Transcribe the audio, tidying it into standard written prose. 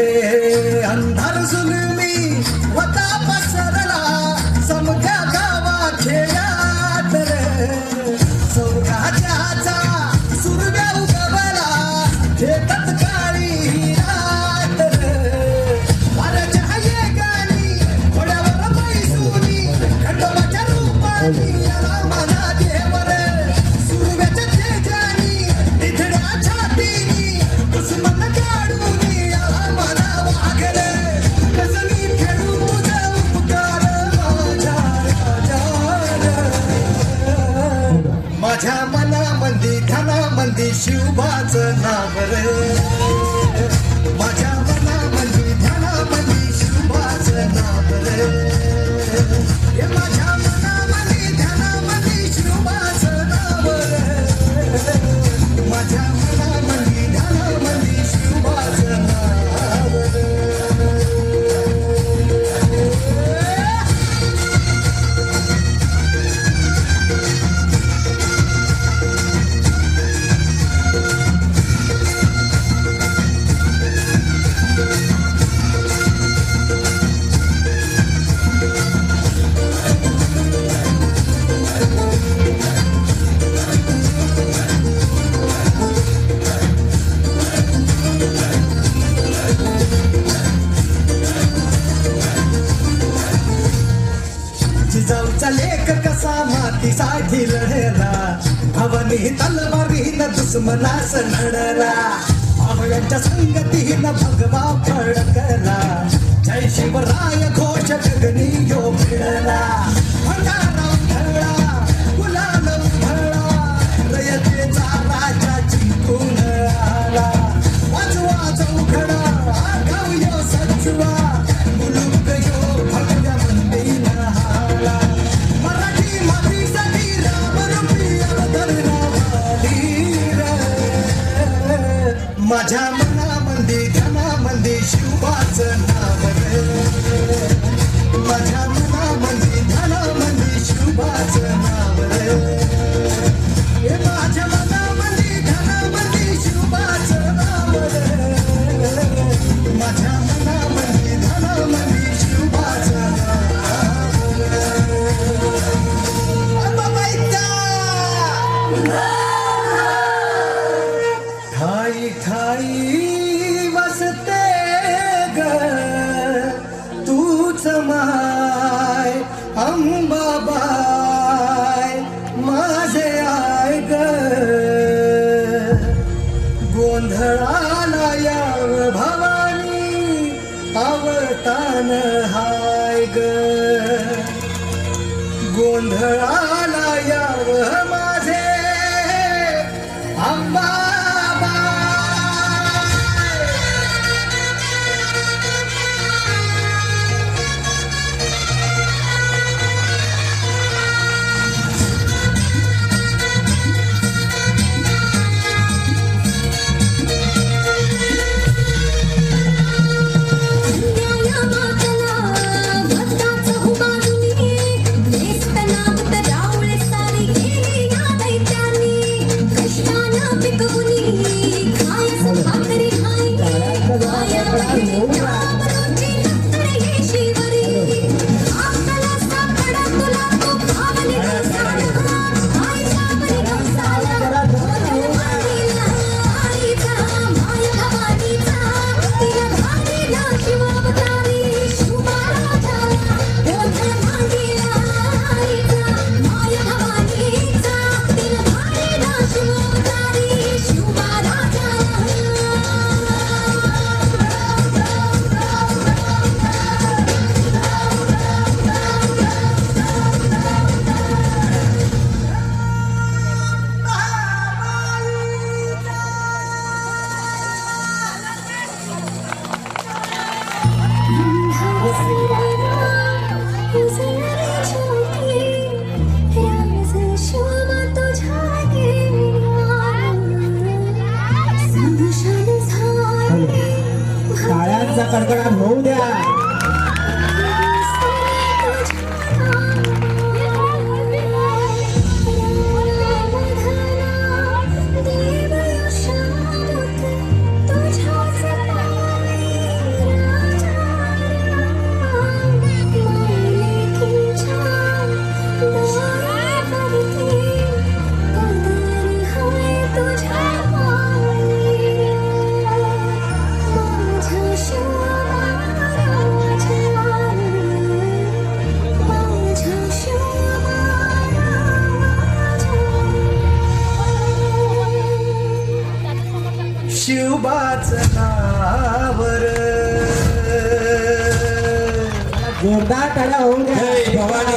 अंधार जुलमी होता पसरला समजा गावा खेळात रे सौराजाचा सुरव्या उगवला खेळत काळी रात रे वाऱ्याच्या ये गाणी घोड्यावर मैसुनी खंडोबाच्या रूपानी आला माझा देव रे सुरव्याच्या तेजानी निधड्या छातीनी दुश्मन काढून आला माझा वाघ रे कसली खेळू तुझा उपकार माझ्या मनामंदी धनामंदी शिवबाचं नाव रे माझ्या मनामंदी धनामंदी शिवबाचं नाव रे हे माझ्या मनामंदी धनामंदी शिवबाचं नाव रे माझ्या मनामंदी धनामंदी शिवबाचं नाव रे जिजाऊचा लेख कसा मातीसाठी लढला भवानी तलवारीनं दुश्मनास लढला आव्हानांच्या संगतीनं भगवा फडकला जय शिवराय घोष गगनी यो मिळला भंडारा उधळला गुलाल उधळला रयतेचा राजा जिंकून आला वाजवा चौघडा आगाव यो सजवा मुलुक यो भगव्या मंदीनं हाला मराठी मातीसाठी रामरूपी अवतरला माझ्या मनामंदी धनामंदी शिवबाचं नाव रे माझ्या मनामंदी धनामंदी शिवबाचं नाव रे हे माझ्या मनामंदी धनामंदी शिवबाचं नाव रे माझ्या मनामंदी धनामंदी शिवबाचं नाव ठाई ठाई वसते ग तूच माय अंबाबाई माझे आय ग गोंधळाला या भवानी अवतान हाय ग गोंधळाला या माझे अंबा कडकडाट होऊ द्या. शिवबाच नावर जोरदार टाळ्या होऊ द्या. जय भवानी